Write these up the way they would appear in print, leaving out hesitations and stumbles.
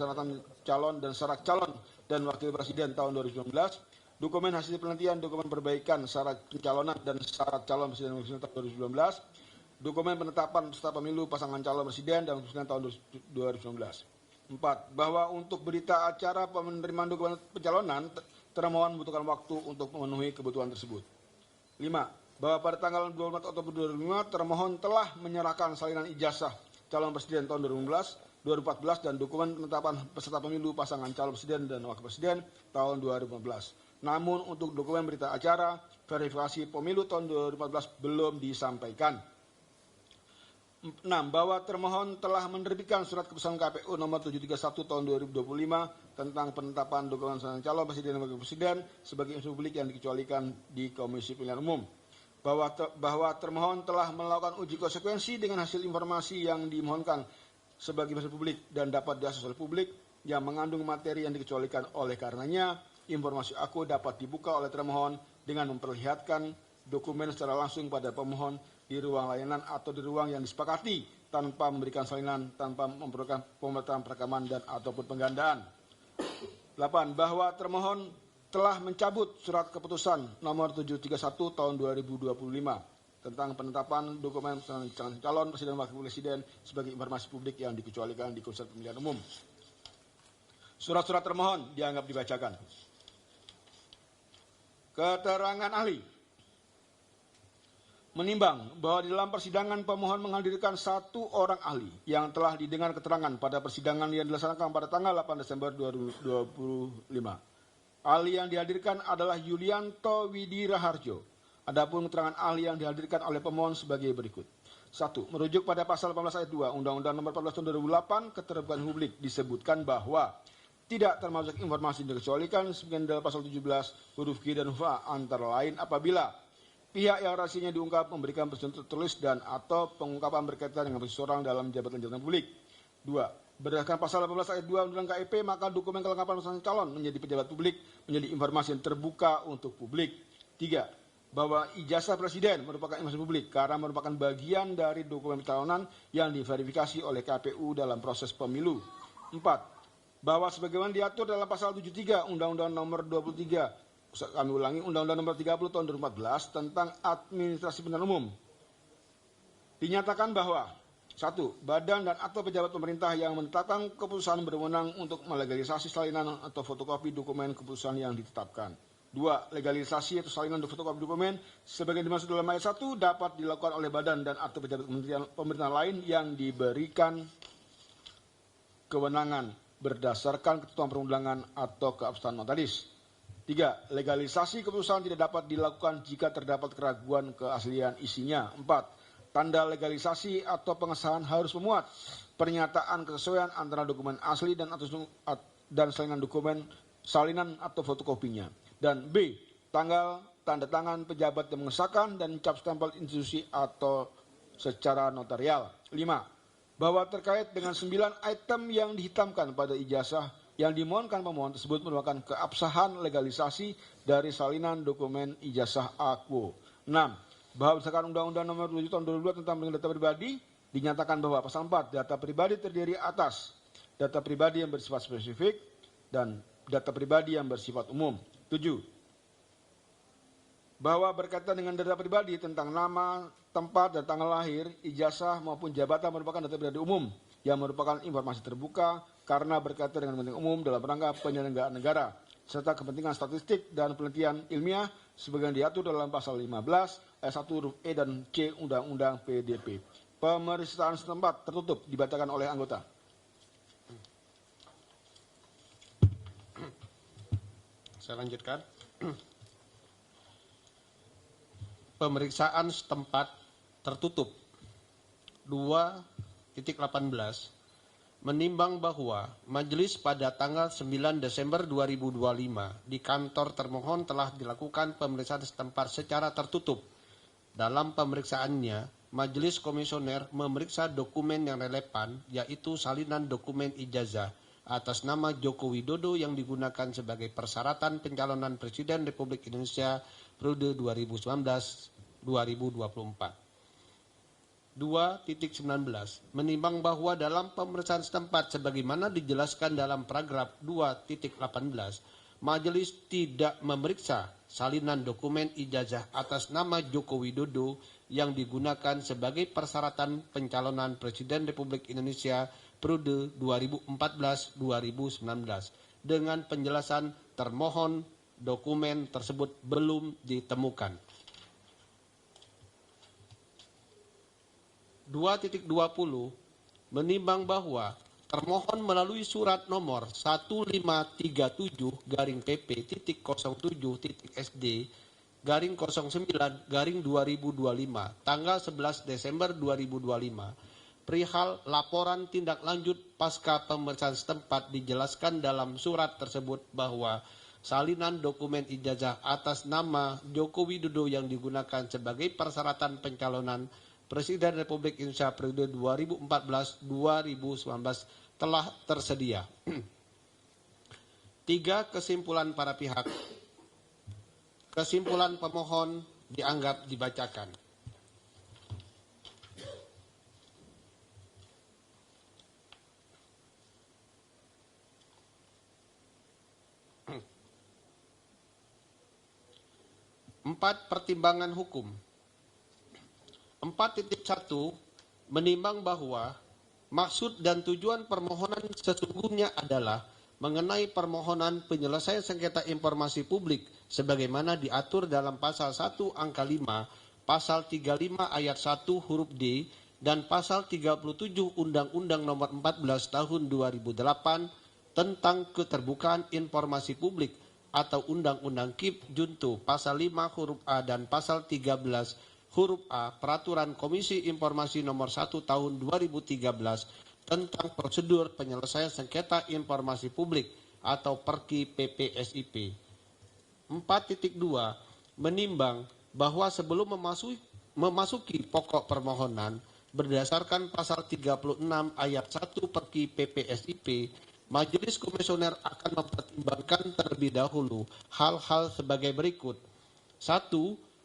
persyaratan calon dan syarat calon dan wakil presiden tahun 2019, dokumen hasil penelitian dokumen perbaikan syarat pencalonan dan syarat calon presiden dan wakil presiden tahun 2019, dokumen penetapan peserta pemilu pasangan calon presiden dan wakil presiden tahun 2019. 4. Bahwa untuk berita acara penerimaan dokumen pencalonan, termohon membutuhkan waktu untuk memenuhi kebutuhan tersebut. 5. Bahwa pada tanggal 24 Oktober 2005, termohon telah menyerahkan salinan ijazah calon presiden tahun 2014 dan dokumen penetapan peserta pemilu pasangan calon presiden dan wakil presiden tahun 2014. Namun untuk dokumen berita acara verifikasi pemilu tahun 2014 belum disampaikan. 6. Bahwa termohon telah menerbitkan surat keputusan KPU nomor 731 tahun 2025 tentang penetapan dokumen calon presiden dan wakil presiden sebagai institusi publik yang dikecualikan di Komisi Pemilihan Umum. Bahwa termohon telah melakukan uji konsekuensi dengan hasil informasi yang dimohonkan sebagai informasi publik dan dapat diakses oleh publik yang mengandung materi yang dikecualikan. Oleh karenanya, informasi aku dapat dibuka oleh termohon dengan memperlihatkan dokumen secara langsung pada pemohon di ruang layanan atau di ruang yang disepakati tanpa memberikan salinan, tanpa memerlukan pemerintahan perekaman dan ataupun penggandaan. 8. Bahwa termohon telah mencabut surat keputusan nomor 731 tahun 2025 tentang penetapan dokumen calon presiden dan wakil presiden sebagai informasi publik yang dikecualikan di Komisi Pemilihan Umum. Surat-surat termohon dianggap dibacakan. Keterangan ahli. Menimbang bahwa di dalam persidangan pemohon menghadirkan satu orang ahli yang telah didengar keterangan pada persidangan yang dilaksanakan pada tanggal 8 Desember 2025. Ahli yang dihadirkan adalah Yulianto Widira Harjo. Adapun keterangan ahli yang dihadirkan oleh pemohon sebagai berikut. 1. Merujuk pada pasal 18 ayat 2 Undang-Undang Nomor 14 Tahun 2008 Keterbukaan Publik disebutkan bahwa tidak termasuk informasi yang dikecualikan sebagian dalam pasal 17 huruf Q dan huruf A antara lain apabila pihak yang rahasianya diungkap memberikan persetujuan tertulis dan atau pengungkapan berkaitan dengan seseorang dalam jabatan publik. 2. Berdasarkan pasal 18 ayat 2 Undang-Undang KIP, maka dokumen kelengkapan pasangan calon menjadi pejabat publik menjadi informasi yang terbuka untuk publik. 3. Bahwa ijazah presiden merupakan informasi publik karena merupakan bagian dari dokumen pencalonan yang diverifikasi oleh KPU dalam proses pemilu. 4. Bahwa sebagaimana diatur dalam pasal 73 Undang-Undang Nomor 23 kami ulangi Undang-Undang Nomor 30 Tahun 2014 tentang Administrasi Pemilihan Umum. Dinyatakan bahwa 1. Badan dan atau pejabat pemerintah yang menetapkan keputusan berwenang untuk melegalisasi salinan atau fotokopi dokumen keputusan yang ditetapkan. 2. Legalisasi atau salinan atau fotokopi dokumen sebagai dimaksud dalam ayat 1 dapat dilakukan oleh badan dan atau pejabat pemerintah lain yang diberikan kewenangan berdasarkan ketentuan perundangan atau keabsahan notaris. 3. Legalisasi keputusan tidak dapat dilakukan jika terdapat keraguan keaslian isinya. 4. Tanda legalisasi atau pengesahan harus memuat pernyataan kesesuaian antara dokumen asli dan salinan dokumen salinan atau fotokopinya. Dan B. Tanda tangan pejabat yang mengesahkan dan cap stempel institusi atau secara notarial. 5. Bahwa terkait dengan 9 item yang dihitamkan pada ijazah yang dimohonkan pemohon tersebut merupakan keabsahan legalisasi dari salinan dokumen ijazah akwo. 6. Bahwa berdasarkan Undang-Undang Nomor 7 Tahun 2002 tentang perlindungan data pribadi, dinyatakan bahwa pasal 4 data pribadi terdiri atas data pribadi yang bersifat spesifik dan data pribadi yang bersifat umum. 7. Bahwa berkaitan dengan data pribadi tentang nama, tempat, dan tanggal lahir, ijazah maupun jabatan merupakan data pribadi umum yang merupakan informasi terbuka karena berkaitan dengan kepentingan umum dalam rangka penyelenggaraan negara serta kepentingan statistik dan penelitian ilmiah sebagaimana diatur dalam pasal 15 ayat 1 huruf E dan C Undang-Undang PDP. Pemeriksaan setempat tertutup dibacakan oleh anggota. Saya lanjutkan. Pemeriksaan setempat tertutup. 2.18 menimbang bahwa majelis pada tanggal 9 Desember 2025 di kantor termohon telah dilakukan pemeriksaan setempat secara tertutup. Dalam pemeriksaannya, majelis komisioner memeriksa dokumen yang relevan, yaitu salinan dokumen ijazah atas nama Joko Widodo yang digunakan sebagai persyaratan pencalonan Presiden Republik Indonesia periode 2019-2024. 2.19 menimbang bahwa dalam pemeriksaan setempat sebagaimana dijelaskan dalam paragraf 2.18, Majelis tidak memeriksa salinan dokumen ijazah atas nama Joko Widodo yang digunakan sebagai persyaratan pencalonan Presiden Republik Indonesia periode 2014-2019 dengan penjelasan termohon dokumen tersebut belum ditemukan. 2.20 menimbang bahwa termohon melalui surat nomor 1537-PP.07.SD _09 _2025 tanggal 11 Desember 2025 perihal laporan tindak lanjut pasca pemeriksaan setempat dijelaskan dalam surat tersebut bahwa salinan dokumen ijazah atas nama Joko Widodo yang digunakan sebagai persyaratan pencalonan Presiden Republik Indonesia periode 2014-2019 telah tersedia. 3. Kesimpulan para pihak. Kesimpulan pemohon dianggap dibacakan. Empat, pertimbangan hukum. 4.1 menimbang bahwa maksud dan tujuan permohonan sesungguhnya adalah mengenai permohonan penyelesaian sengketa informasi publik sebagaimana diatur dalam pasal 1 angka 5, pasal 35 ayat 1 huruf D dan pasal 37 Undang-Undang Nomor 14 Tahun 2008 tentang keterbukaan informasi publik atau Undang-Undang KIP Junto pasal 5 huruf A dan pasal 13 huruf A Peraturan Komisi Informasi Nomor 1 Tahun 2013 tentang prosedur penyelesaian sengketa informasi publik atau Perki PPSIP. 4.2 menimbang bahwa sebelum memasuki pokok permohonan berdasarkan pasal 36 ayat 1 Perki PPSIP, Majelis Komisioner akan mempertimbangkan terlebih dahulu hal-hal sebagai berikut. 1.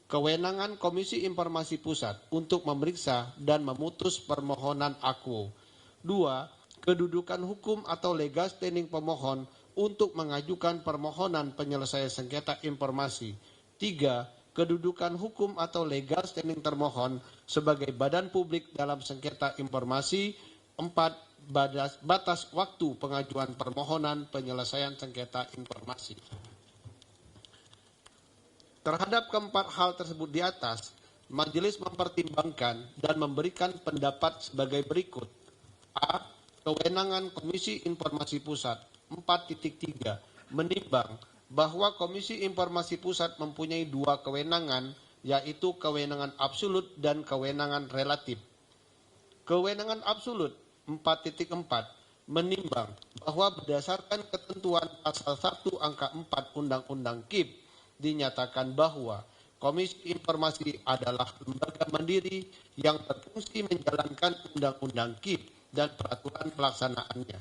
Kewenangan Komisi Informasi Pusat untuk memeriksa dan memutus permohonan akuo. 2. Kedudukan hukum atau legal standing pemohon untuk mengajukan permohonan penyelesaian sengketa informasi. 3. Kedudukan hukum atau legal standing termohon sebagai badan publik dalam sengketa informasi. 4. Batas waktu pengajuan permohonan penyelesaian sengketa informasi. Terhadap keempat hal tersebut di atas, Majelis mempertimbangkan dan memberikan pendapat sebagai berikut. A. Kewenangan Komisi Informasi Pusat. 4.3 menimbang bahwa Komisi Informasi Pusat mempunyai dua kewenangan, yaitu kewenangan absolut dan kewenangan relatif. Kewenangan absolut 4.4 menimbang bahwa berdasarkan ketentuan pasal 1 angka 4 Undang-Undang KIP dinyatakan bahwa Komisi Informasi adalah lembaga mandiri yang berfungsi menjalankan Undang-Undang KIP dan peraturan pelaksanaannya,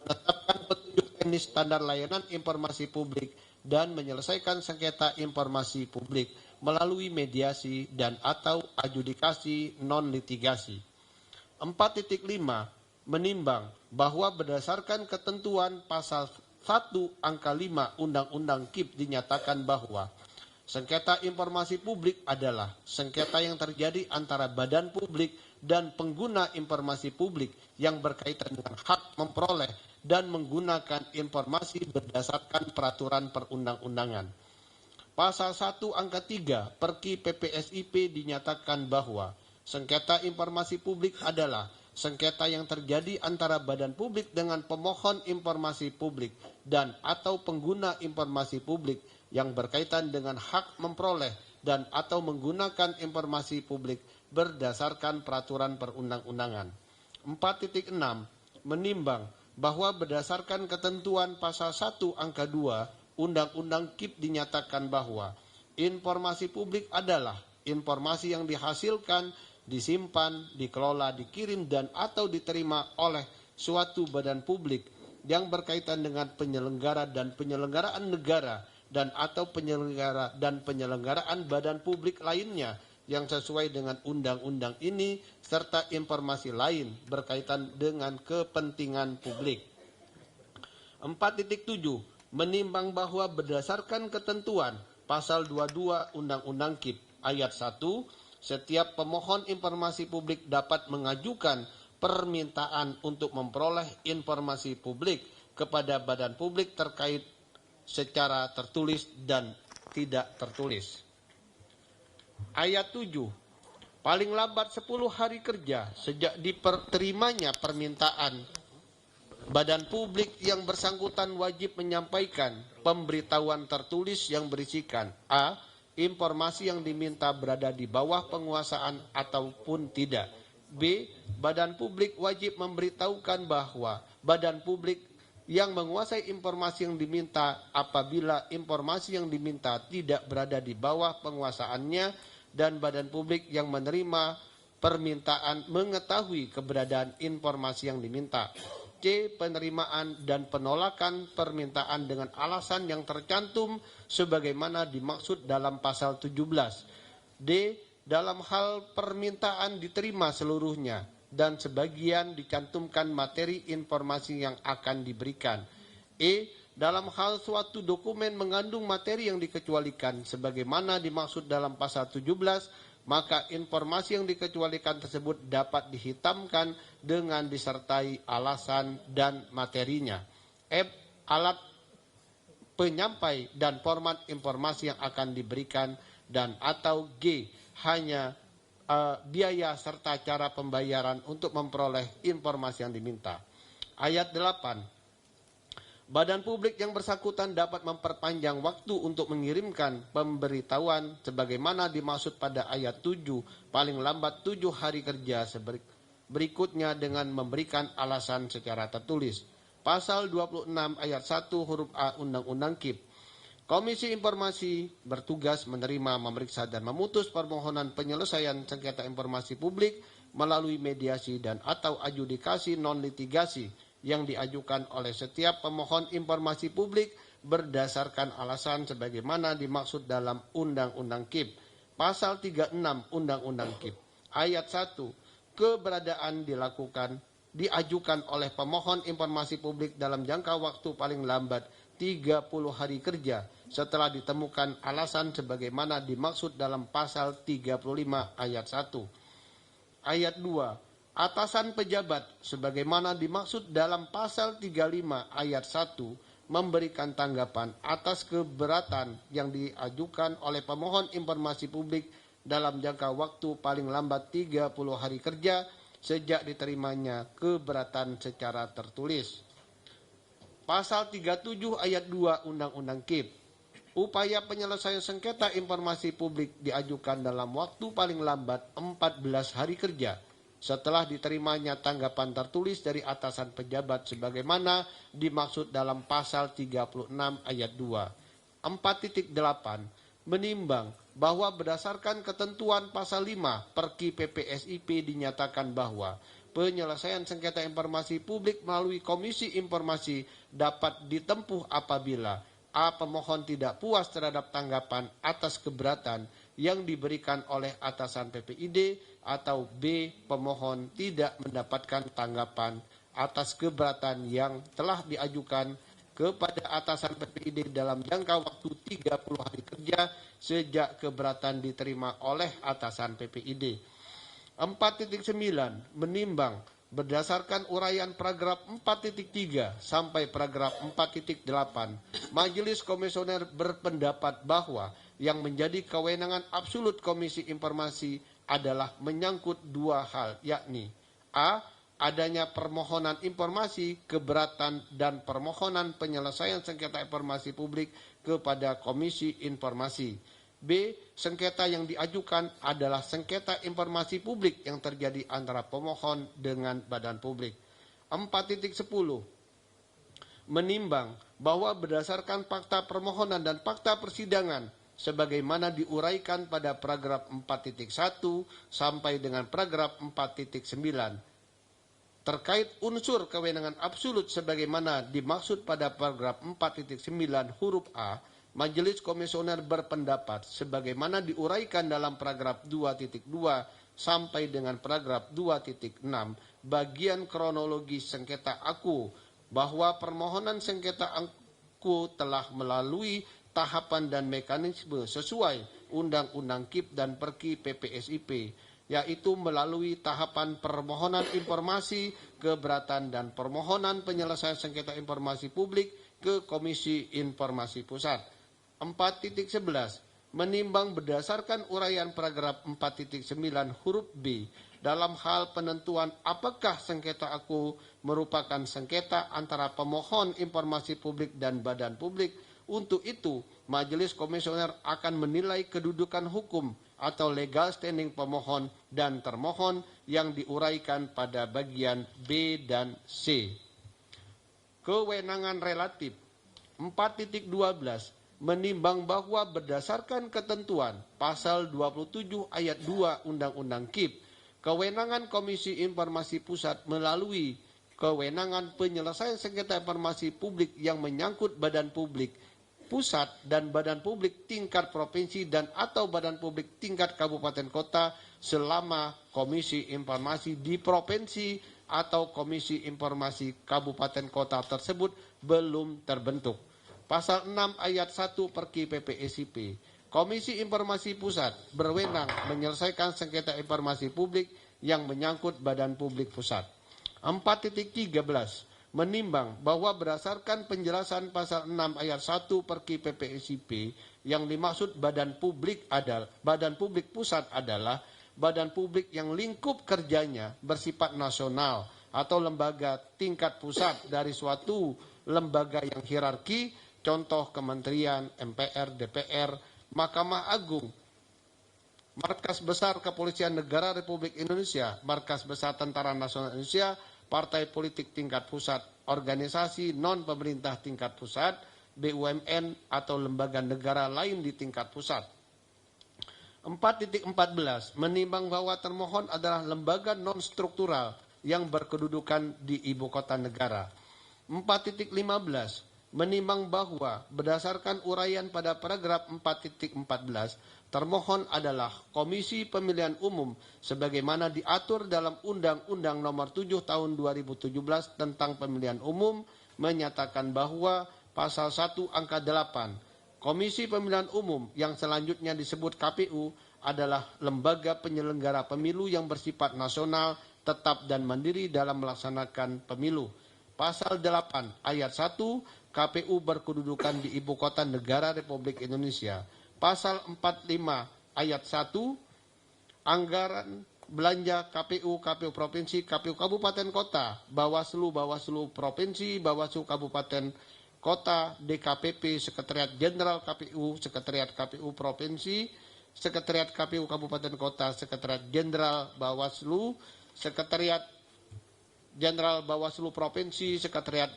menetapkan petunjuk teknis standar layanan informasi publik dan menyelesaikan sengketa informasi publik melalui mediasi dan atau adjudikasi non-litigasi. 4.5 menimbang bahwa berdasarkan ketentuan pasal 1 angka 5 Undang-Undang KIP dinyatakan bahwa sengketa informasi publik adalah sengketa yang terjadi antara badan publik dan pengguna informasi publik yang berkaitan dengan hak memperoleh dan menggunakan informasi berdasarkan peraturan perundang-undangan. Pasal 1 angka 3 Perki PPSIP dinyatakan bahwa sengketa informasi publik adalah sengketa yang terjadi antara badan publik dengan pemohon informasi publik dan atau pengguna informasi publik yang berkaitan dengan hak memperoleh dan atau menggunakan informasi publik berdasarkan peraturan perundang-undangan. 4.6 menimbang bahwa berdasarkan ketentuan pasal 1 angka 2 Undang-Undang KIP dinyatakan bahwa informasi publik adalah informasi yang dihasilkan, disimpan, dikelola, dikirim, dan atau diterima oleh suatu badan publik yang berkaitan dengan penyelenggara dan penyelenggaraan negara dan atau penyelenggara dan penyelenggaraan badan publik lainnya yang sesuai dengan undang-undang ini serta informasi lain berkaitan dengan kepentingan publik. 4.7. Menimbang bahwa berdasarkan ketentuan Pasal 22 Undang-Undang KIP ayat 1, setiap pemohon informasi publik dapat mengajukan permintaan untuk memperoleh informasi publik kepada badan publik terkait secara tertulis dan tidak tertulis. Ayat 7. Paling lambat 10 hari kerja sejak diterimanya permintaan, badan publik yang bersangkutan wajib menyampaikan pemberitahuan tertulis yang berisikan a. Informasi yang diminta berada di bawah penguasaan ataupun tidak. B. Badan publik wajib memberitahukan bahwa badan publik yang menguasai informasi yang diminta apabila informasi yang diminta tidak berada di bawah penguasaannya, dan badan publik yang menerima permintaan mengetahui keberadaan informasi yang diminta. C. Penerimaan dan penolakan permintaan dengan alasan yang tercantum sebagaimana dimaksud dalam pasal 17. D. Dalam hal permintaan diterima seluruhnya dan sebagian dicantumkan materi informasi yang akan diberikan. E. Dalam hal suatu dokumen mengandung materi yang dikecualikan sebagaimana dimaksud dalam pasal 17, maka informasi yang dikecualikan tersebut dapat dihitamkan dengan disertai alasan dan materinya. F. Alat penyampai dan format informasi yang akan diberikan, dan atau G. Hanya biaya serta cara pembayaran untuk memperoleh informasi yang diminta. Ayat 8. Badan publik yang bersangkutan dapat memperpanjang waktu untuk mengirimkan pemberitahuan sebagaimana dimaksud pada ayat 7 paling lambat 7 hari kerja berikutnya dengan memberikan alasan secara tertulis. Pasal 26 ayat 1 huruf A Undang-Undang KIP. Komisi Informasi bertugas menerima, memeriksa dan memutus permohonan penyelesaian sengketa informasi publik melalui mediasi dan atau adjudikasi non-litigasi yang diajukan oleh setiap pemohon informasi publik berdasarkan alasan sebagaimana dimaksud dalam Undang-Undang KIP. Pasal 36 Undang-Undang KIP. Ayat 1. Keberadaan diajukan oleh pemohon informasi publik dalam jangka waktu paling lambat 30 hari kerja setelah ditemukan alasan sebagaimana dimaksud dalam pasal 35 ayat 1. Ayat 2. Atasan pejabat sebagaimana dimaksud dalam pasal 35 ayat 1 memberikan tanggapan atas keberatan yang diajukan oleh pemohon informasi publik dalam jangka waktu paling lambat 30 hari kerja sejak diterimanya keberatan secara tertulis. Pasal 37 ayat 2 Undang-Undang KIP. Upaya penyelesaian sengketa informasi publik diajukan dalam waktu paling lambat 14 hari kerja setelah diterimanya tanggapan tertulis dari atasan pejabat sebagaimana dimaksud dalam pasal 36 ayat 2. 4.8. Menimbang bahwa berdasarkan ketentuan pasal 5 Perki PPSIP dinyatakan bahwa penyelesaian sengketa informasi publik melalui Komisi Informasi dapat ditempuh apabila A. Pemohon tidak puas terhadap tanggapan atas keberatan yang diberikan oleh atasan PPID, atau B. Pemohon tidak mendapatkan tanggapan atas keberatan yang telah diajukan kepada atasan PPID dalam jangka waktu 30 hari kerja sejak keberatan diterima oleh atasan PPID. 4.9. Menimbang berdasarkan uraian paragraf 4.3 sampai paragraf 4.8, Majelis Komisioner berpendapat bahwa yang menjadi kewenangan absolut Komisi Informasi adalah menyangkut dua hal, yakni A. Adanya permohonan informasi, keberatan, dan permohonan penyelesaian sengketa informasi publik kepada Komisi Informasi. B. Sengketa yang diajukan adalah sengketa informasi publik yang terjadi antara pemohon dengan badan publik. 4.10. Menimbang bahwa berdasarkan fakta permohonan dan fakta persidangan sebagaimana diuraikan pada paragraf 4.1 sampai dengan paragraf 4.9 terkait unsur kewenangan absolut sebagaimana dimaksud pada paragraf 4.9 huruf A, Majelis Komisioner berpendapat sebagaimana diuraikan dalam paragraf 2.2 sampai dengan paragraf 2.6 bagian kronologi sengketa aku bahwa permohonan sengketa aku telah melalui tahapan dan mekanisme sesuai Undang-Undang KIP dan Perki PPSIP, yaitu melalui tahapan permohonan informasi keberatan dan permohonan penyelesaian sengketa informasi publik ke Komisi Informasi Pusat. 4.11 menimbang berdasarkan uraian paragraf 4.9 huruf B dalam hal penentuan apakah sengketa aku merupakan sengketa antara pemohon informasi publik dan badan publik. Untuk itu, Majelis Komisioner akan menilai kedudukan hukum atau legal standing pemohon dan termohon yang diuraikan pada bagian B dan C. Kewenangan relatif 4.12 menimbang bahwa berdasarkan ketentuan pasal 27 ayat 2 Undang-Undang KIP, kewenangan Komisi Informasi Pusat melalui kewenangan penyelesaian sengketa informasi publik yang menyangkut badan publik pusat dan badan publik tingkat provinsi dan atau badan publik tingkat kabupaten kota selama Komisi Informasi di provinsi atau Komisi Informasi kabupaten kota tersebut belum terbentuk. Pasal 6 ayat 1 Perki PPSIP, Komisi Informasi Pusat berwenang menyelesaikan sengketa informasi publik yang menyangkut badan publik pusat. 4.13 menimbang bahwa berdasarkan penjelasan pasal 6 ayat 1 Perki PPSIP yang dimaksud badan publik pusat adalah badan publik yang lingkup kerjanya bersifat nasional atau lembaga tingkat pusat dari suatu lembaga yang hierarki, contoh Kementerian, MPR, DPR, Mahkamah Agung, Markas Besar Kepolisian Negara Republik Indonesia, Markas Besar Tentara Nasional Indonesia, Partai Politik tingkat pusat, organisasi non-pemerintah tingkat pusat, BUMN atau lembaga negara lain di tingkat pusat. 4.14 menimbang bahwa termohon adalah lembaga non-struktural yang berkedudukan di ibu kota negara. 4.15 menimbang bahwa berdasarkan uraian pada paragraf 4.14, termohon adalah Komisi Pemilihan Umum sebagaimana diatur dalam Undang-Undang Nomor 7 Tahun 2017 tentang Pemilihan Umum menyatakan bahwa pasal 1 angka 8 Komisi Pemilihan Umum yang selanjutnya disebut KPU adalah lembaga penyelenggara pemilu yang bersifat nasional, tetap dan mandiri dalam melaksanakan pemilu. Pasal 8 ayat 1 KPU berkedudukan di ibu kota negara Republik Indonesia. Pasal 45 ayat 1 anggaran belanja KPU, KPU Provinsi, KPU Kabupaten Kota, Bawaslu, Bawaslu Provinsi, Bawaslu Kabupaten Kota, DKPP, Sekretariat Jenderal KPU, Sekretariat KPU Provinsi, Sekretariat KPU Kabupaten Kota, Sekretariat Jenderal Bawaslu, Sekretariat Jenderal Bawaslu Provinsi, Sekretariat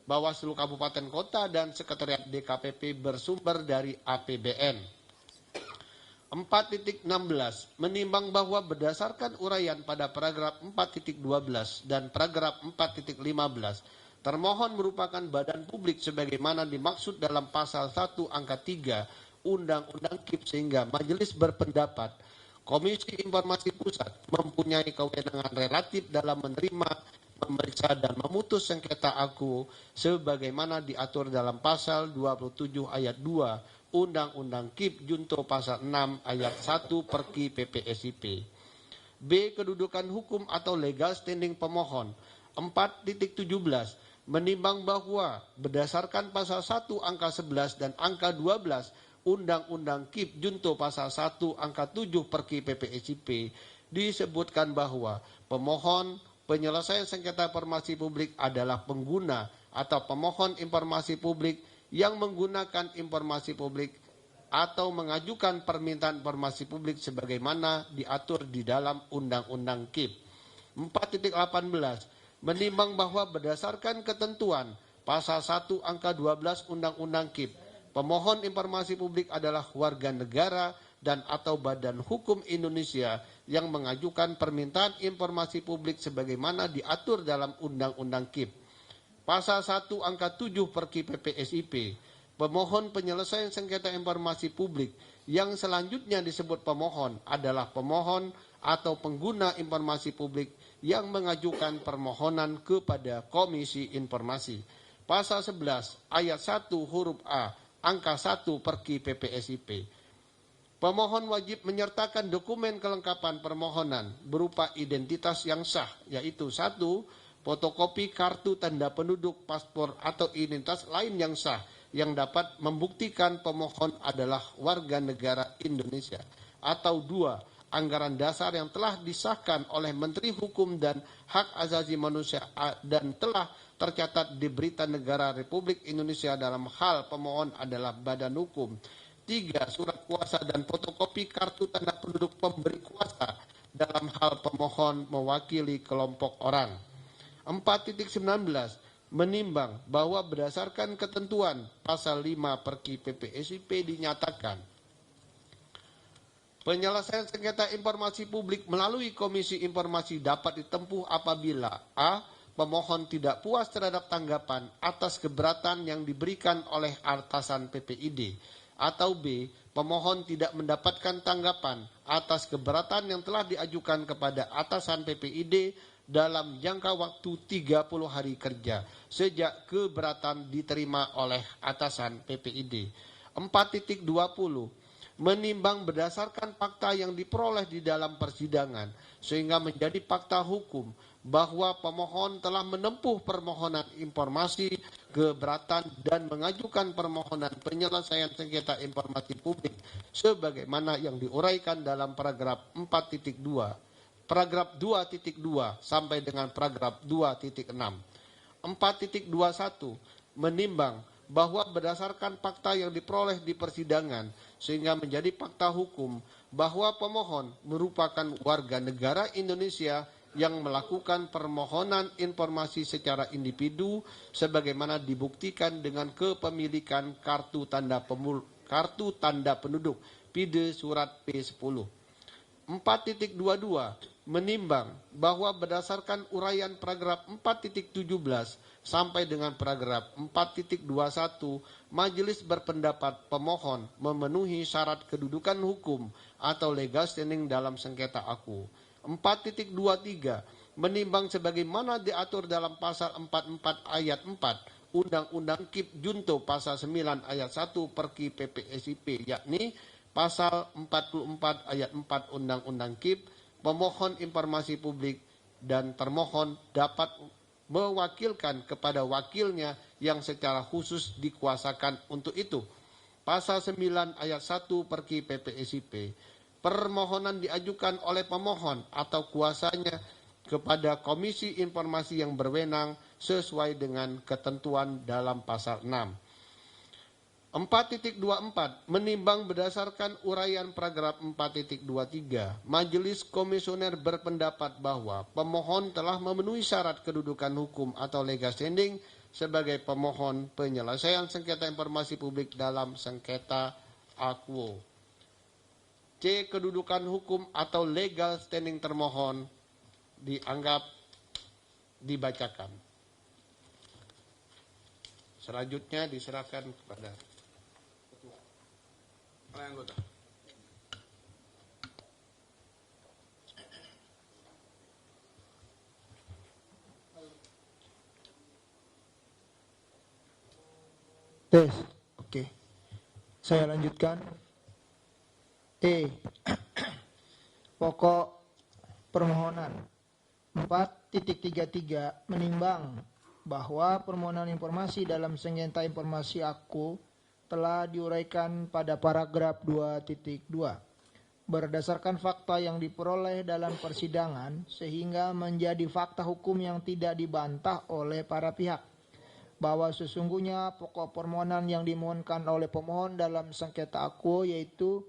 Bawaslu Kabupaten Kota, dan Sekretariat DKPP bersumber dari APBN. 4.16 menimbang bahwa berdasarkan uraian pada paragraf 4.12 dan paragraf 4.15, termohon merupakan badan publik sebagaimana dimaksud dalam pasal 1 angka 3 Undang-Undang KIP, sehingga majelis berpendapat Komisi Informasi Pusat mempunyai kewenangan relatif dalam menerima, memeriksa dan memutus sengketa aku sebagaimana diatur dalam pasal 27 ayat 2 Undang-Undang KIP junto pasal 6 ayat 1 Perki PPSIP. B. Kedudukan hukum atau legal standing pemohon. 4.17 menimbang bahwa berdasarkan pasal 1 angka 11 dan angka 12 Undang-Undang KIP junto pasal 1 angka 7 Perki PPSIP disebutkan bahwa pemohon penyelesaian sengketa informasi publik adalah pengguna atau pemohon informasi publik yang menggunakan informasi publik atau mengajukan permintaan informasi publik sebagaimana diatur di dalam Undang-Undang KIP. 4.18 menimbang bahwa berdasarkan ketentuan pasal 1 angka 12 Undang-Undang KIP, pemohon informasi publik adalah warga negara dan atau badan hukum Indonesia yang mengajukan permintaan informasi publik sebagaimana diatur dalam Undang-Undang KIP. Pasal 1 angka 7 Perki PPSIP pemohon penyelesaian sengketa informasi publik yang selanjutnya disebut pemohon adalah pemohon atau pengguna informasi publik yang mengajukan permohonan kepada Komisi Informasi. Pasal 11 ayat 1 huruf A angka 1 Perki PPSIP. Pemohon wajib menyertakan dokumen kelengkapan permohonan berupa identitas yang sah, yaitu 1. Fotokopi kartu tanda penduduk, paspor, atau identitas lain yang sah yang dapat membuktikan pemohon adalah warga negara Indonesia. Atau 2. Anggaran dasar yang telah disahkan oleh Menteri Hukum dan Hak Asasi Manusia dan telah tercatat di Berita Negara Republik Indonesia dalam hal pemohon adalah badan hukum. 3. Surat kuasa dan fotokopi kartu tanda penduduk pemberi kuasa dalam hal pemohon mewakili kelompok orang. 4.19 menimbang bahwa berdasarkan ketentuan pasal 5 Perki PPSIP dinyatakan penyelesaian sengketa informasi publik melalui Komisi Informasi dapat ditempuh apabila a. Pemohon tidak puas terhadap tanggapan atas keberatan yang diberikan oleh atasan PPID, atau b. Pemohon tidak mendapatkan tanggapan atas keberatan yang telah diajukan kepada atasan PPID dalam jangka waktu 30 hari kerja sejak keberatan diterima oleh atasan PPID. 4.20 menimbang berdasarkan fakta yang diperoleh di dalam persidangan sehingga menjadi fakta hukum bahwa pemohon telah menempuh permohonan informasi keberatan dan mengajukan permohonan penyelesaian sengketa informasi publik sebagaimana yang diuraikan dalam paragraf 4.2, paragraf 2.2 sampai dengan paragraf 2.6. 4.21 menimbang bahwa berdasarkan fakta yang diperoleh di persidangan sehingga menjadi fakta hukum bahwa pemohon merupakan warga negara Indonesia yang melakukan permohonan informasi secara individu sebagaimana dibuktikan dengan kepemilikan kartu tanda penduduk PID surat P10. 4.22 menimbang bahwa berdasarkan uraian paragraf 4.17 sampai dengan paragraf 4.21 majelis berpendapat pemohon memenuhi syarat kedudukan hukum atau legal standing dalam sengketa aku. 4.23 menimbang sebagaimana diatur dalam pasal 44 ayat 4 Undang-Undang KIP Junto pasal 9 ayat 1 Perki PPSIP yakni pasal 44 ayat 4 Undang-Undang KIP, pemohon informasi publik dan termohon dapat mewakilkan kepada wakilnya yang secara khusus dikuasakan untuk itu. Pasal 9 ayat 1 Perki PPSIP. Permohonan diajukan oleh pemohon atau kuasanya kepada Komisi Informasi yang berwenang sesuai dengan ketentuan dalam pasal 6. 4.24 menimbang berdasarkan uraian paragraf 4.23, Majelis Komisioner berpendapat bahwa pemohon telah memenuhi syarat kedudukan hukum atau legal standing sebagai pemohon penyelesaian sengketa informasi publik dalam sengketa akuo. C. Kedudukan hukum atau legal standing termohon dianggap dibacakan. Selanjutnya diserahkan kepada oleh anggota. Tes. Oke. Saya lanjutkan. Pokok permohonan 4.33 menimbang bahwa permohonan informasi dalam sengketa informasi aku telah diuraikan pada paragraf 2.2 berdasarkan fakta yang diperoleh dalam persidangan sehingga menjadi fakta hukum yang tidak dibantah oleh para pihak bahwa sesungguhnya pokok permohonan yang dimohonkan oleh pemohon dalam sengketa aku yaitu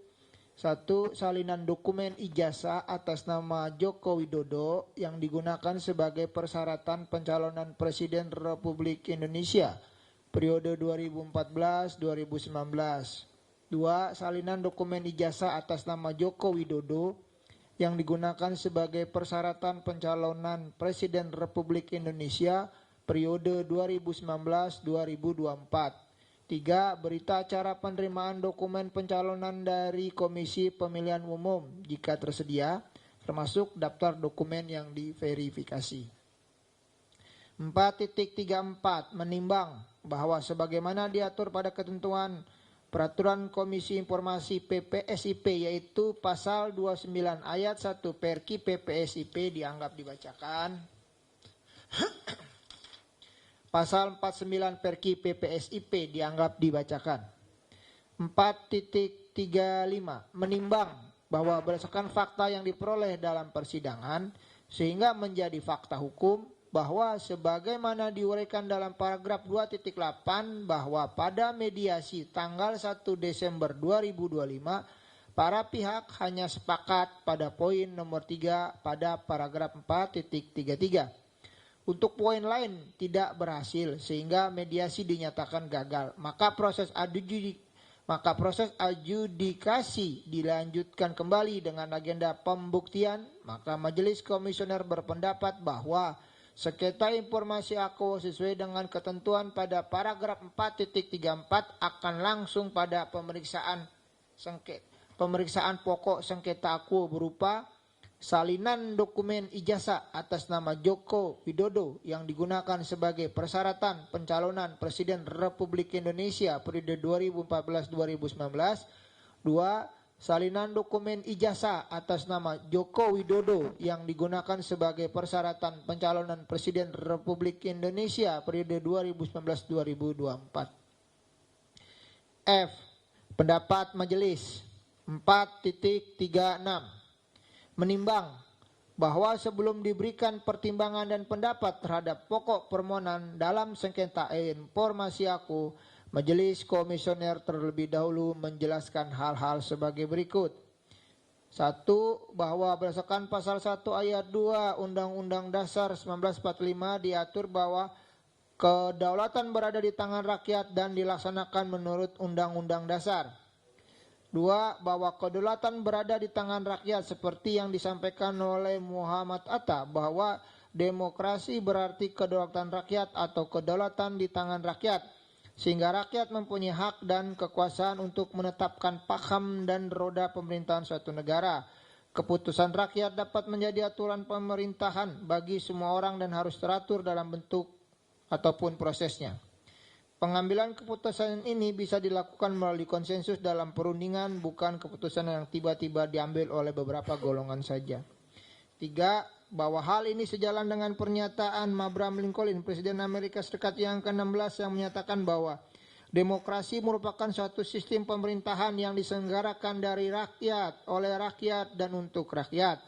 1. Salinan dokumen ijazah atas nama Joko Widodo yang digunakan sebagai persyaratan pencalonan Presiden Republik Indonesia periode 2014-2019. 2. Salinan dokumen ijazah atas nama Joko Widodo yang digunakan sebagai persyaratan pencalonan Presiden Republik Indonesia periode 2019-2024. 3. Berita acara penerimaan dokumen pencalonan dari Komisi Pemilihan Umum jika tersedia, termasuk daftar dokumen yang diverifikasi. 4.34 menimbang bahwa sebagaimana diatur pada ketentuan Peraturan Komisi Informasi PPSIP yaitu pasal 29 ayat 1 Perki PPSIP dianggap dibacakan. Pasal 49 Perki PPSIP dianggap dibacakan. 4.35 menimbang bahwa berdasarkan fakta yang diperoleh dalam persidangan sehingga menjadi fakta hukum bahwa sebagaimana diuraikan dalam paragraf 2.8 bahwa pada mediasi tanggal 1 Desember 2025 para pihak hanya sepakat pada poin nomor 3 pada paragraf 4.33. Untuk poin lain tidak berhasil sehingga mediasi dinyatakan gagal, maka proses adjudikasi dilanjutkan kembali dengan agenda pembuktian. Maka Majelis Komisioner berpendapat bahwa sengketa informasi AKO sesuai dengan ketentuan pada paragraf 4.34 akan langsung pada pemeriksaan pokok sengketa AKO berupa salinan dokumen ijazah atas nama Joko Widodo yang digunakan sebagai persyaratan pencalonan Presiden Republik Indonesia periode 2014-2019. 2. Salinan dokumen ijazah atas nama Joko Widodo yang digunakan sebagai persyaratan pencalonan Presiden Republik Indonesia periode 2019-2024. F. Pendapat Majelis 4.36 menimbang bahwa sebelum diberikan pertimbangan dan pendapat terhadap pokok permohonan dalam sengketa informasi AKO, Majelis Komisioner terlebih dahulu menjelaskan hal-hal sebagai berikut. 1. Bahwa berdasarkan pasal 1 ayat 2 Undang-Undang Dasar 1945 diatur bahwa kedaulatan berada di tangan rakyat dan dilaksanakan menurut Undang-Undang Dasar. 2. Bahwa kedaulatan berada di tangan rakyat seperti yang disampaikan oleh Muhammad Atta bahwa demokrasi berarti kedaulatan rakyat atau kedaulatan di tangan rakyat sehingga rakyat mempunyai hak dan kekuasaan untuk menetapkan paham dan roda pemerintahan suatu negara. Keputusan rakyat dapat menjadi aturan pemerintahan bagi semua orang dan harus teratur dalam bentuk ataupun prosesnya. Pengambilan keputusan ini bisa dilakukan melalui konsensus dalam perundingan, bukan keputusan yang tiba-tiba diambil oleh beberapa golongan saja. 3. Bahwa hal ini sejalan dengan pernyataan Abraham Lincoln, Presiden Amerika Serikat yang ke-16 yang menyatakan bahwa demokrasi merupakan suatu sistem pemerintahan yang diselenggarakan dari rakyat, oleh rakyat, dan untuk rakyat.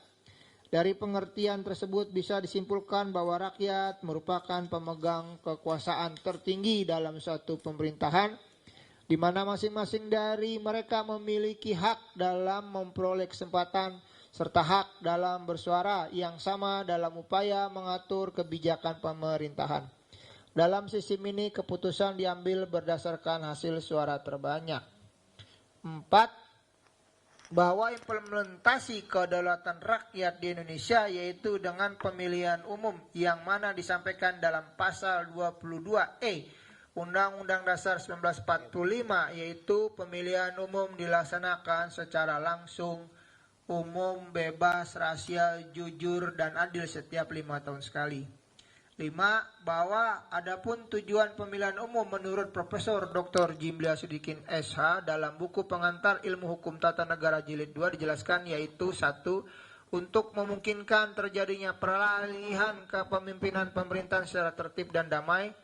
Dari pengertian tersebut bisa disimpulkan bahwa rakyat merupakan pemegang kekuasaan tertinggi dalam suatu pemerintahan, di mana masing-masing dari mereka memiliki hak dalam memperoleh kesempatan serta hak dalam bersuara yang sama dalam upaya mengatur kebijakan pemerintahan. Dalam sistem ini keputusan diambil berdasarkan hasil suara terbanyak. 4. Bahwa implementasi kedaulatan rakyat di Indonesia yaitu dengan pemilihan umum yang mana disampaikan dalam pasal 22E Undang-Undang Dasar 1945 yaitu pemilihan umum dilaksanakan secara langsung, umum, bebas, rahasia, jujur, dan adil setiap 5 tahun sekali. 5. Bahwa adapun tujuan pemilihan umum menurut Profesor Dr. Jimlia Sudikin SH dalam buku pengantar ilmu hukum tata negara jilid 2 dijelaskan yaitu 1. Untuk memungkinkan terjadinya peralihan kepemimpinan pemerintahan secara tertib dan damai.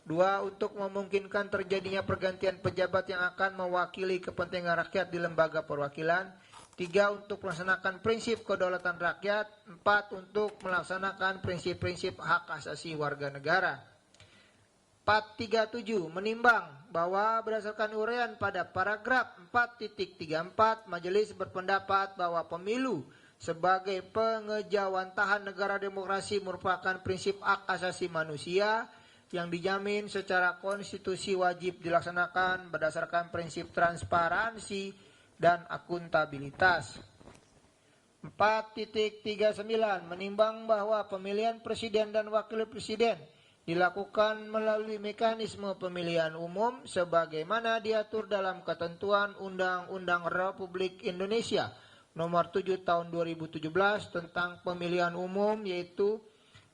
2. Untuk memungkinkan terjadinya pergantian pejabat yang akan mewakili kepentingan rakyat di lembaga perwakilan. 3. Untuk melaksanakan prinsip kedaulatan rakyat. 4. Untuk melaksanakan prinsip-prinsip hak asasi warga negara. 4.37 menimbang bahwa berdasarkan uraian pada paragraf 4.34 Majelis berpendapat bahwa pemilu sebagai pengejawantahan negara demokrasi merupakan prinsip hak asasi manusia yang dijamin secara konstitusi wajib dilaksanakan berdasarkan prinsip transparansi dan akuntabilitas. 4.39 menimbang bahwa pemilihan presiden dan wakil presiden dilakukan melalui mekanisme pemilihan umum sebagaimana diatur dalam ketentuan Undang-Undang Republik Indonesia Nomor 7 Tahun 2017 tentang pemilihan umum, yaitu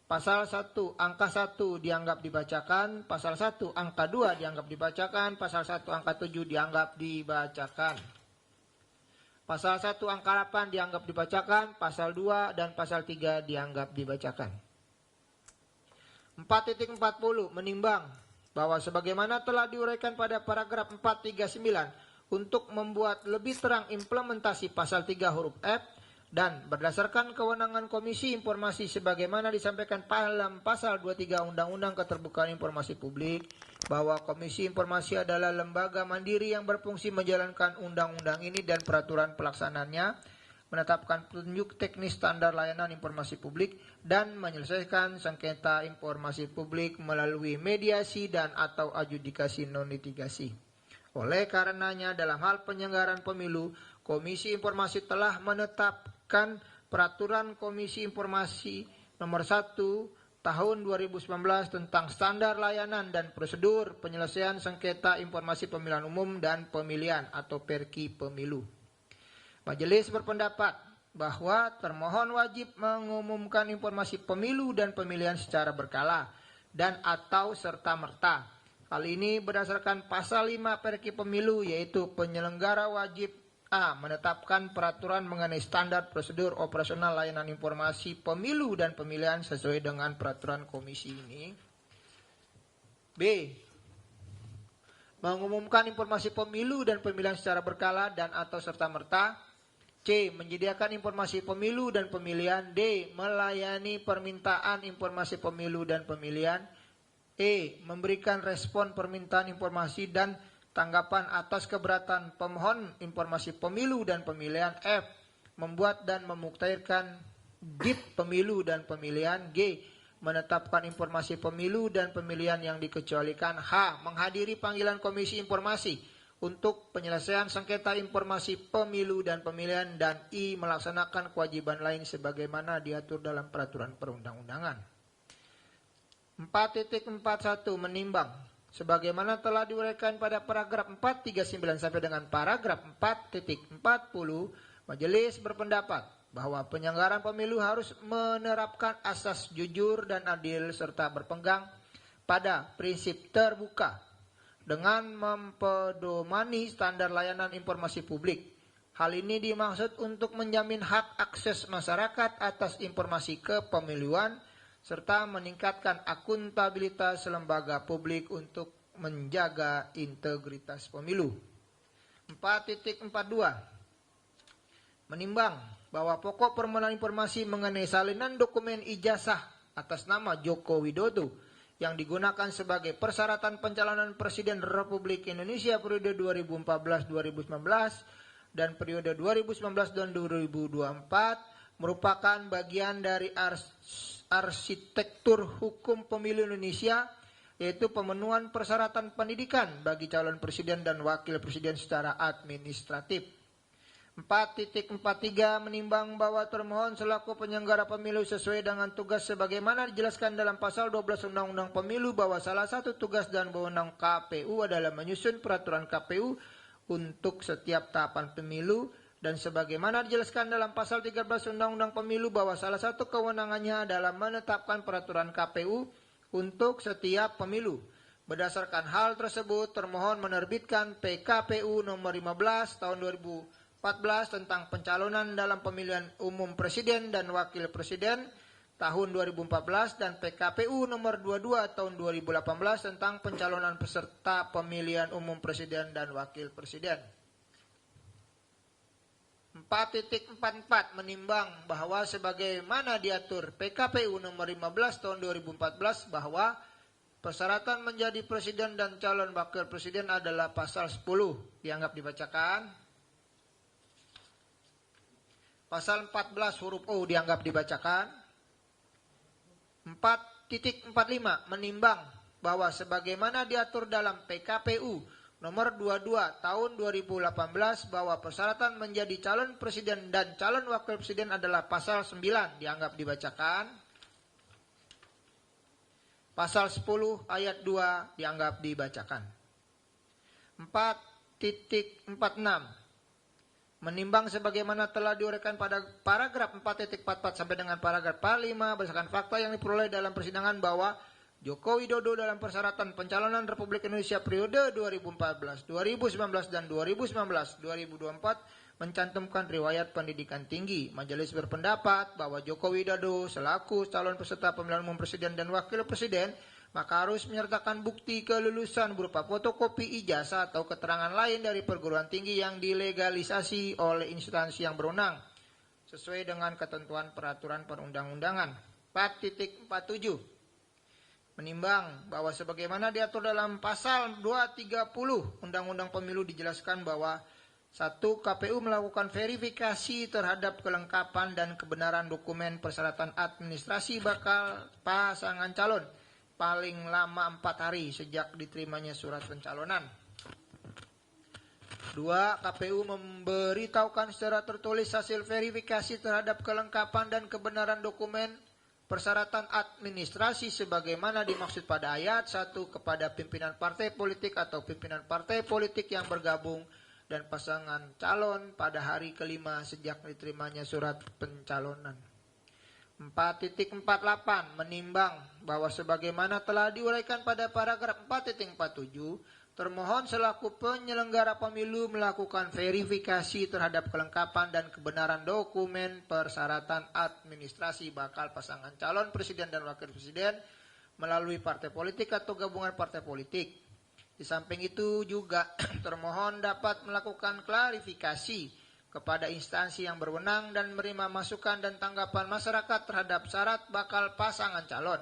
Pasal 1 angka 1 dianggap dibacakan, Pasal 1 angka 2 dianggap dibacakan, Pasal 1 angka 7 dianggap dibacakan. Pasal 1 angka 8 dianggap dibacakan, Pasal 2 dan Pasal 3 dianggap dibacakan. 4.40 menimbang bahwa sebagaimana telah diuraikan pada paragraf 439 untuk membuat lebih terang implementasi pasal 3 huruf F dan berdasarkan kewenangan Komisi Informasi sebagaimana disampaikan dalam pasal 23 Undang-Undang Keterbukaan Informasi Publik, bahwa Komisi Informasi adalah lembaga mandiri yang berfungsi menjalankan undang-undang ini dan peraturan pelaksanaannya, menetapkan petunjuk teknis standar layanan informasi publik, dan menyelesaikan sengketa informasi publik melalui mediasi dan atau adjudikasi non-litigasi. Oleh karenanya, dalam hal penyelenggaraan pemilu, Komisi Informasi telah menetapkan Peraturan Komisi Informasi Nomor 1 Tahun 2019 tentang standar layanan dan prosedur penyelesaian sengketa informasi pemilihan umum dan pemilihan atau Perki Pemilu. Majelis berpendapat bahwa termohon wajib mengumumkan informasi pemilu dan pemilihan secara berkala dan atau serta-merta. Hal ini berdasarkan pasal 5 Perki Pemilu, yaitu penyelenggara wajib A. menetapkan peraturan mengenai standar prosedur operasional layanan informasi pemilu dan pemilihan sesuai dengan peraturan komisi ini. B. mengumumkan informasi pemilu dan pemilihan secara berkala dan atau serta-merta. C. menyediakan informasi pemilu dan pemilihan. D. melayani permintaan informasi pemilu dan pemilihan. E. memberikan respon permintaan informasi dan tanggapan atas keberatan pemohon informasi pemilu dan pemilihan. F. membuat dan memuktairkan DIP pemilu dan pemilihan. G. menetapkan informasi pemilu dan pemilihan yang dikecualikan. H. menghadiri panggilan Komisi Informasi untuk penyelesaian sengketa informasi pemilu dan pemilihan. Dan I. melaksanakan kewajiban lain sebagaimana diatur dalam peraturan perundang-undangan. 4.41 menimbang sebagaimana telah diuraikan pada paragraf 439 sampai dengan paragraf 4.40, majelis berpendapat bahwa penyelenggaraan pemilu harus menerapkan asas jujur dan adil serta berpegang pada prinsip terbuka dengan mempedomani standar layanan informasi publik. Hal ini dimaksud untuk menjamin hak akses masyarakat atas informasi kepemiluan serta meningkatkan akuntabilitas lembaga publik untuk menjaga integritas pemilu. 4.42 menimbang bahwa pokok permohonan informasi mengenai salinan dokumen ijazah atas nama Joko Widodo yang digunakan sebagai persyaratan pencalonan Presiden Republik Indonesia periode 2014-2019 dan periode 2019 dan 2024 merupakan bagian dari arsitektur hukum pemilu Indonesia, yaitu pemenuhan persyaratan pendidikan bagi calon presiden dan wakil presiden secara administratif. 4.43 menimbang bahwa termohon selaku penyelenggara pemilu sesuai dengan tugas sebagaimana dijelaskan dalam pasal 12 Undang-Undang Pemilu bahwa salah satu tugas dan wewenang KPU adalah menyusun peraturan KPU untuk setiap tahapan pemilu, dan sebagaimana dijelaskan dalam pasal 13 Undang-Undang Pemilu bahwa salah satu kewenangannya adalah menetapkan peraturan KPU untuk setiap pemilu. Berdasarkan hal tersebut, termohon menerbitkan PKPU nomor 15 tahun 2014 tentang pencalonan dalam pemilihan umum presiden dan wakil presiden tahun 2014 dan PKPU nomor 22 tahun 2018 tentang pencalonan peserta pemilihan umum presiden dan wakil presiden. 4.44 menimbang bahwa sebagaimana diatur PKPU nomor 15 tahun 2014 bahwa persyaratan menjadi presiden dan calon wakil presiden adalah pasal 10 dianggap dibacakan. Pasal 14 huruf O dianggap dibacakan. 4.45 menimbang bahwa sebagaimana diatur dalam PKPU nomor 22 tahun 2018 bahwa persyaratan menjadi calon presiden dan calon wakil presiden adalah pasal 9 dianggap dibacakan. Pasal 10 ayat 2 dianggap dibacakan. 4.46 menimbang sebagaimana telah diuraikan pada paragraf 4.44 sampai dengan paragraf 5 berdasarkan fakta yang diperoleh dalam persidangan bahwa Joko Widodo dalam persyaratan pencalonan Republik Indonesia periode 2014, 2019 dan 2019-2024 mencantumkan riwayat pendidikan tinggi. Majelis berpendapat bahwa Joko Widodo selaku calon peserta pemilihan umum presiden dan wakil presiden maka harus menyertakan bukti kelulusan berupa fotokopi ijazah atau keterangan lain dari perguruan tinggi yang dilegalisasi oleh instansi yang berwenang sesuai dengan ketentuan peraturan perundang-undangan. 4.47 menimbang bahwa sebagaimana diatur dalam pasal 230 Undang-Undang Pemilu dijelaskan bahwa 1. KPU melakukan verifikasi terhadap kelengkapan dan kebenaran dokumen persyaratan administrasi bakal pasangan calon paling lama 4 hari sejak diterimanya surat pencalonan. 2. KPU memberitahukan secara tertulis hasil verifikasi terhadap kelengkapan dan kebenaran dokumen persyaratan administrasi sebagaimana dimaksud pada ayat 1 kepada pimpinan partai politik atau pimpinan partai politik yang bergabung dan pasangan calon pada hari kelima sejak diterimanya surat pencalonan. 4.48 menimbang bahwa sebagaimana telah diuraikan pada paragraf 4.47 termohon selaku penyelenggara pemilu melakukan verifikasi terhadap kelengkapan dan kebenaran dokumen persyaratan administrasi bakal pasangan calon presiden dan wakil presiden melalui partai politik atau gabungan partai politik. Di samping itu juga termohon dapat melakukan klarifikasi kepada instansi yang berwenang dan menerima masukan dan tanggapan masyarakat terhadap syarat bakal pasangan calon.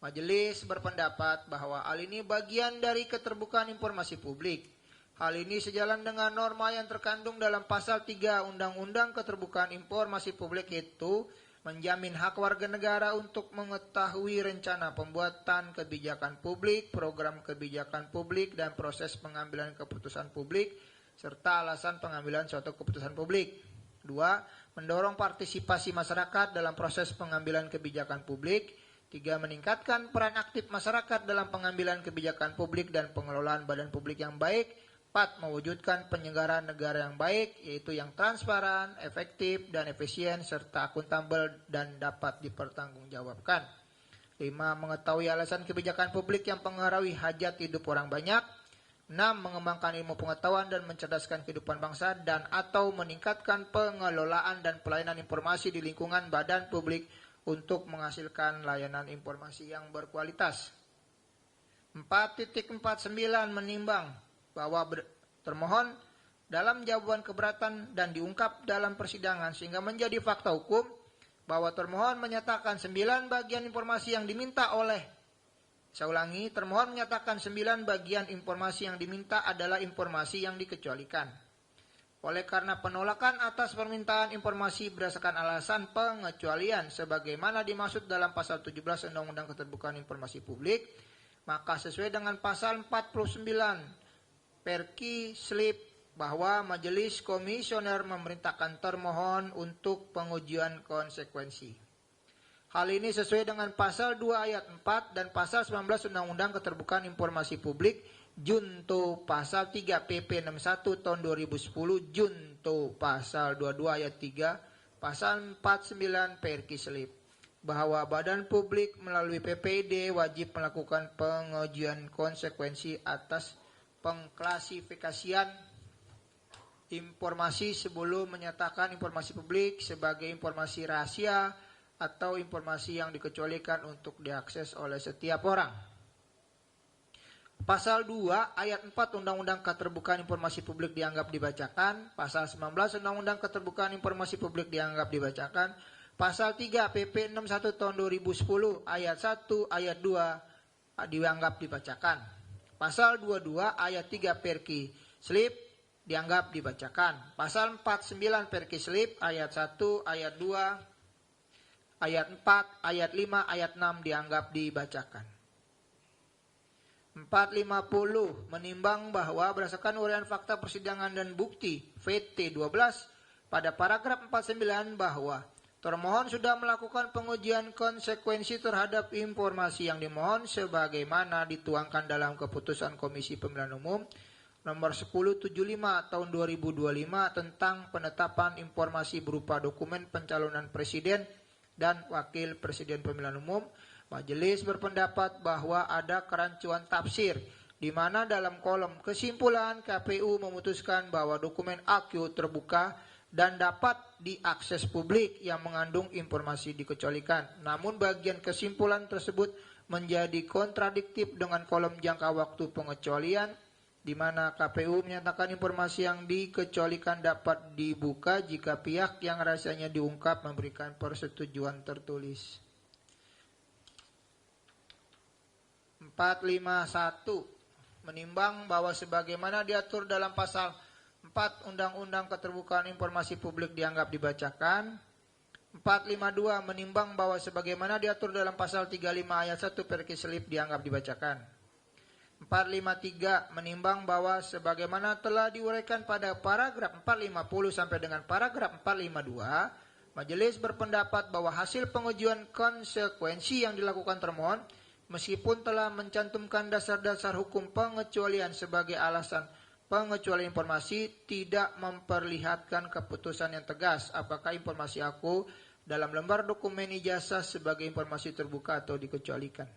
Majelis berpendapat bahwa hal ini bagian dari keterbukaan informasi publik. Hal ini sejalan dengan norma yang terkandung dalam pasal 3 Undang-Undang Keterbukaan Informasi Publik, yaitu menjamin hak warga negara untuk mengetahui rencana pembuatan kebijakan publik, program kebijakan publik, dan proses pengambilan keputusan publik, serta alasan pengambilan suatu keputusan publik. 2. Mendorong partisipasi masyarakat dalam proses pengambilan kebijakan publik. 3. Meningkatkan peran aktif masyarakat dalam pengambilan kebijakan publik dan pengelolaan badan publik yang baik. 4. Mewujudkan penyelenggaraan negara yang baik, yaitu yang transparan, efektif, dan efisien, serta akuntabel dan dapat dipertanggungjawabkan. 5. Mengetahui alasan kebijakan publik yang mempengaruhi hajat hidup orang banyak. 6. Mengembangkan ilmu pengetahuan dan mencerdaskan kehidupan bangsa dan atau meningkatkan pengelolaan dan pelayanan informasi di lingkungan badan publik untuk menghasilkan layanan informasi yang berkualitas. 4.49 menimbang bahwa termohon dalam jawaban keberatan dan diungkap dalam persidangan sehingga menjadi fakta hukum bahwa termohon menyatakan 9 bagian informasi yang diminta oleh Saya ulangi, termohon menyatakan 9 bagian informasi yang diminta adalah informasi yang dikecualikan. Oleh karena penolakan atas permintaan informasi berdasarkan alasan pengecualian sebagaimana dimaksud dalam pasal 17 Undang-Undang Keterbukaan Informasi Publik, maka sesuai dengan pasal 49 Perki Slip bahwa Majelis Komisioner memerintahkan termohon untuk pengujian konsekuensi. Hal ini sesuai dengan pasal 2 ayat 4 dan pasal 19 Undang-Undang Keterbukaan Informasi Publik, junto pasal 3 PP 61 tahun 2010, junto pasal 22 ayat 3, pasal 49 Perki Slip, bahwa badan publik melalui PPD wajib melakukan pengujian konsekuensi atas pengklasifikasian informasi sebelum menyatakan informasi publik sebagai informasi rahasia atau informasi yang dikecualikan untuk diakses oleh setiap orang. Pasal 2 ayat 4 Undang-Undang Keterbukaan Informasi Publik dianggap dibacakan. Pasal 19 Undang-Undang Keterbukaan Informasi Publik dianggap dibacakan. Pasal 3 PP 61 tahun 2010 ayat 1 ayat 2 dianggap dibacakan. Pasal 22 ayat 3 Perki Slip dianggap dibacakan. Pasal 49 Perki Slip ayat 1 ayat 2 ayat 4, ayat 5, ayat 6 dianggap dibacakan. 450 menimbang bahwa berdasarkan uraian fakta persidangan dan bukti VT 12 pada paragraf 49 bahwa Termohon sudah melakukan pengujian konsekuensi terhadap informasi yang dimohon sebagaimana dituangkan dalam keputusan Komisi Pemilihan Umum nomor 1075 tahun 2025 tentang penetapan informasi berupa dokumen pencalonan presiden dan wakil presiden pemilihan umum. Majelis berpendapat bahwa ada kerancuan tafsir di mana dalam kolom kesimpulan KPU memutuskan bahwa dokumen AQ terbuka dan dapat diakses publik yang mengandung informasi dikecualikan. Namun bagian kesimpulan tersebut menjadi kontradiktif dengan kolom jangka waktu pengecualian di mana KPU menyatakan informasi yang dikecualikan dapat dibuka jika pihak yang rahasianya diungkap memberikan persetujuan tertulis. 451 menimbang bahwa sebagaimana diatur dalam pasal 4 Undang-Undang Keterbukaan Informasi Publik dianggap dibacakan. 452 menimbang bahwa sebagaimana diatur dalam pasal 35 ayat 1 perkiselip dianggap dibacakan. 453 menimbang bahwa sebagaimana telah diuraikan pada paragraf 450 sampai dengan paragraf 452, majelis berpendapat bahwa hasil pengujian konsekuensi yang dilakukan termohon meskipun telah mencantumkan dasar-dasar hukum pengecualian sebagai alasan pengecualian informasi tidak memperlihatkan keputusan yang tegas apakah informasi aku dalam lembar dokumen ijazah sebagai informasi terbuka atau dikecualikan.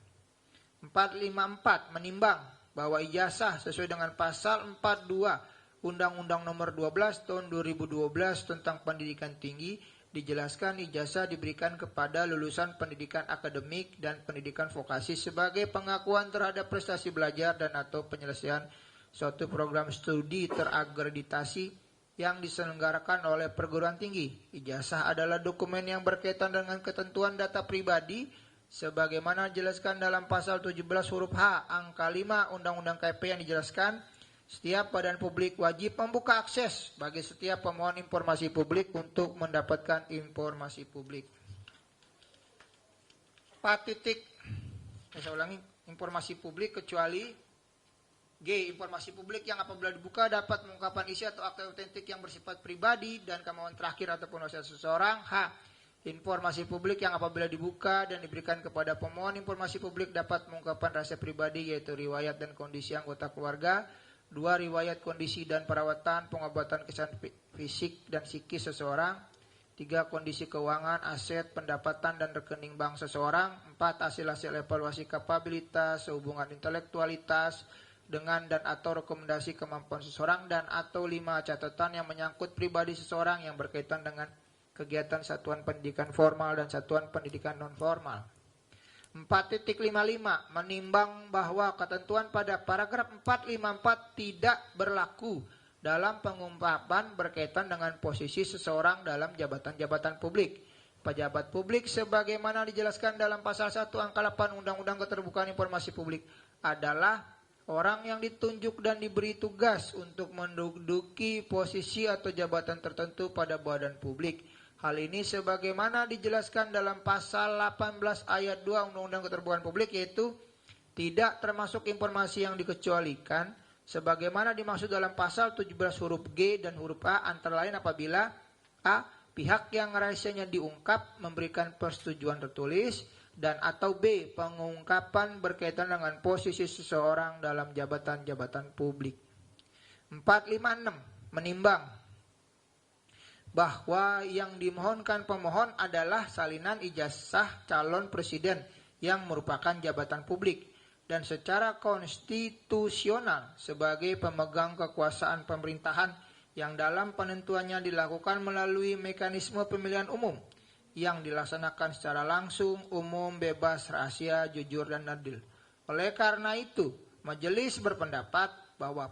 454 menimbang bahwa ijazah sesuai dengan pasal 42 Undang-Undang Nomor 12 Tahun 2012 tentang Pendidikan Tinggi dijelaskan ijazah diberikan kepada lulusan pendidikan akademik dan pendidikan vokasi sebagai pengakuan terhadap prestasi belajar dan atau penyelesaian suatu program studi terakreditasi yang diselenggarakan oleh perguruan tinggi. Ijazah adalah dokumen yang berkaitan dengan ketentuan data pribadi sebagaimana dijelaskan dalam pasal 17 huruf H angka 5 Undang-Undang KP yang dijelaskan setiap badan publik wajib membuka akses bagi setiap pemohon informasi publik untuk mendapatkan informasi publik. 4. Saya ulangi, informasi publik kecuali G. Informasi publik yang apabila dibuka dapat mengungkapkan isi atau akta otentik yang bersifat pribadi dan kemauan terakhir atau wasiat seseorang. H. Informasi publik yang apabila dibuka dan diberikan kepada pemohon informasi publik dapat mengungkapkan rahasia pribadi yaitu riwayat dan kondisi anggota keluarga. 2. Riwayat kondisi dan perawatan pengobatan kesehatan fisik dan psikis seseorang. 3. Kondisi keuangan, aset, pendapatan dan rekening bank seseorang. 4. Hasil-hasil evaluasi kapabilitas, hubungan intelektualitas dengan dan atau rekomendasi kemampuan seseorang dan atau 5 catatan yang menyangkut pribadi seseorang yang berkaitan dengan kegiatan satuan pendidikan formal dan satuan pendidikan non formal. 4.55 menimbang bahwa ketentuan pada paragraf 454 tidak berlaku dalam pengungkapan berkaitan dengan posisi seseorang dalam jabatan-jabatan publik. Pejabat publik sebagaimana dijelaskan dalam pasal 1 angka 8 Undang-Undang Keterbukaan Informasi Publik adalah orang yang ditunjuk dan diberi tugas untuk menduduki posisi atau jabatan tertentu pada badan publik. Hal ini sebagaimana dijelaskan dalam pasal 18 ayat 2 Undang-Undang Keterbukaan Publik yaitu tidak termasuk informasi yang dikecualikan sebagaimana dimaksud dalam pasal 17 huruf G dan huruf A antara lain apabila A. Pihak yang rahasianya diungkap memberikan persetujuan tertulis dan atau B. Pengungkapan berkaitan dengan posisi seseorang dalam jabatan-jabatan publik. 456 menimbang bahwa yang dimohonkan pemohon adalah salinan ijazah calon presiden yang merupakan jabatan publik dan secara konstitusional sebagai pemegang kekuasaan pemerintahan yang dalam penentuannya dilakukan melalui mekanisme pemilihan umum yang dilaksanakan secara langsung, umum, bebas, rahasia, jujur, dan adil. Oleh karena itu, majelis berpendapat bahwa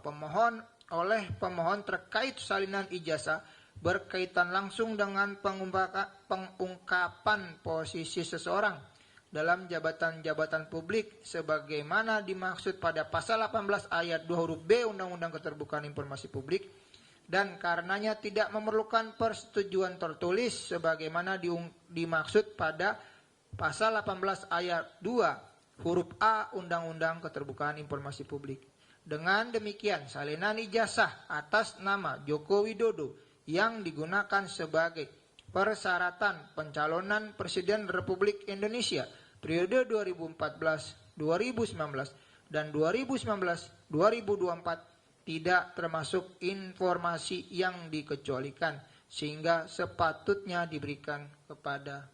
oleh pemohon terkait salinan ijazah berkaitan langsung dengan pengungkapan posisi seseorang dalam jabatan-jabatan publik sebagaimana dimaksud pada pasal 18 ayat 2 huruf B Undang-Undang Keterbukaan Informasi Publik dan karenanya tidak memerlukan persetujuan tertulis sebagaimana dimaksud pada pasal 18 ayat 2 huruf A Undang-Undang Keterbukaan Informasi Publik. Dengan demikian, salinan ijazah atas nama Joko Widodo yang digunakan sebagai persyaratan pencalonan Presiden Republik Indonesia periode 2014-2019 dan 2019-2024 tidak termasuk informasi yang dikecualikan sehingga sepatutnya diberikan kepada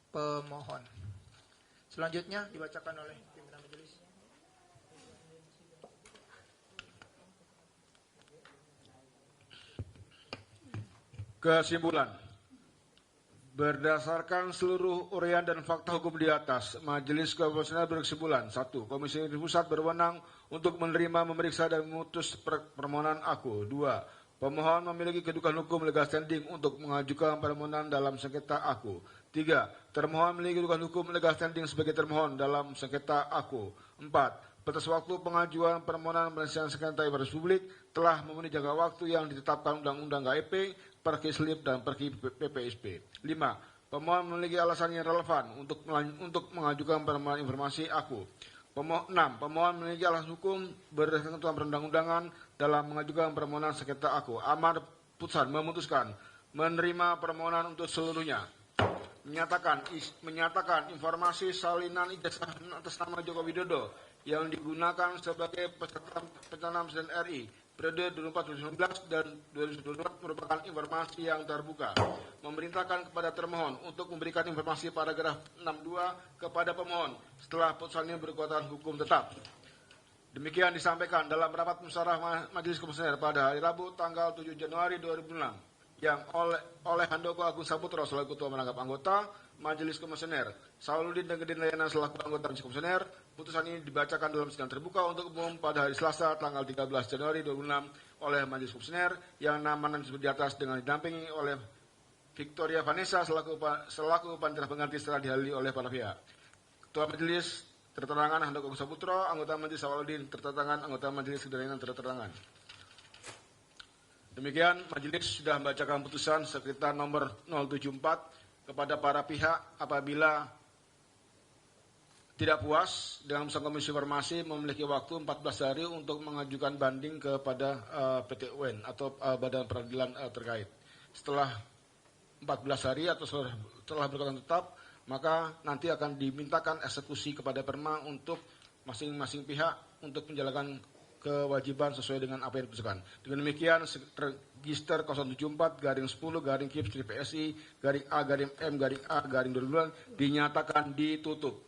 pemohon. Selanjutnya dibacakan oleh pimpinan majelis. Kesimpulan. Berdasarkan seluruh uraian dan fakta hukum di atas, Majelis Kehormatan berkesimpulan: 1. Komisi Pusat berwenang untuk menerima, memeriksa, dan memutus permohonan aku. 2. Pemohon memiliki kedudukan hukum legal standing untuk mengajukan permohonan dalam sengketa aku. 3. Termohon memiliki kedudukan hukum legal standing sebagai termohon dalam sengketa aku. 4. Batas waktu pengajuan permohonan penyelesaian sengketa Republik telah memenuhi jangka waktu yang ditetapkan Undang-Undang KIP, Perki Slip, dan Perki PPSP. 5. Pemohon memiliki alasan yang relevan untuk mengajukan permohonan informasi aku. 6. Pemohon memiliki alasan hukum berdasarkan ketentuan perundang-undangan dalam mengajukan permohonan sengketa aku. Amar putusan memutuskan menerima permohonan untuk seluruhnya. Menyatakan informasi salinan ijazah atas nama Joko Widodo yang digunakan sebagai peserta pencalonan Presiden RI periode 2014-2019 dan 2024 merupakan informasi yang terbuka. Memerintahkan kepada termohon untuk memberikan informasi paragraf 62 kepada pemohon setelah putusannya berkekuatan hukum tetap. Demikian disampaikan dalam rapat musyawarah Majelis Komisioner pada hari Rabu tanggal 7 Januari 2006 yang oleh Handoko Agung Saputro selaku Ketua Merangkap Anggota Majelis Komisioner, Sauludin dan Gedin Layana selaku anggota Majelis Komisioner. Putusan ini dibacakan dalam sidang terbuka untuk umum pada hari Selasa tanggal 13 Januari 2006 oleh Majelis Komisioner yang namanya disebut di atas dengan didampingi oleh Victoria Vanessa selaku panitia pengganti setelah dihadiri oleh para pihak. Ketua Majelis terterangan Handoko Agung Saputro, anggota Majelis Sauludin terterangan, anggota Majelis Gedin Layana terterangan. Demikian Majelis sudah membacakan putusan sekitar nomor 074 kepada para pihak apabila tidak puas dengan putusan Komisi Informasi memiliki waktu 14 hari untuk mengajukan banding kepada PT UN atau Badan Peradilan terkait. Setelah 14 hari atau setelah berkekuatan tetap, maka nanti akan dimintakan eksekusi kepada Perma untuk masing-masing pihak untuk menjalankan kewajiban sesuai dengan apa yang diputuskan. Dengan demikian, register 074-10-10-PSI-A-M-A-20 dinyatakan ditutup.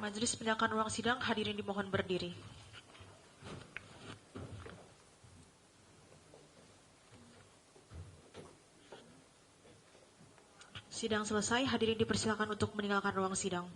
Majelis menyatakan ruang sidang, hadirin dimohon berdiri. Sidang selesai, hadirin dipersilakan untuk meninggalkan ruang sidang.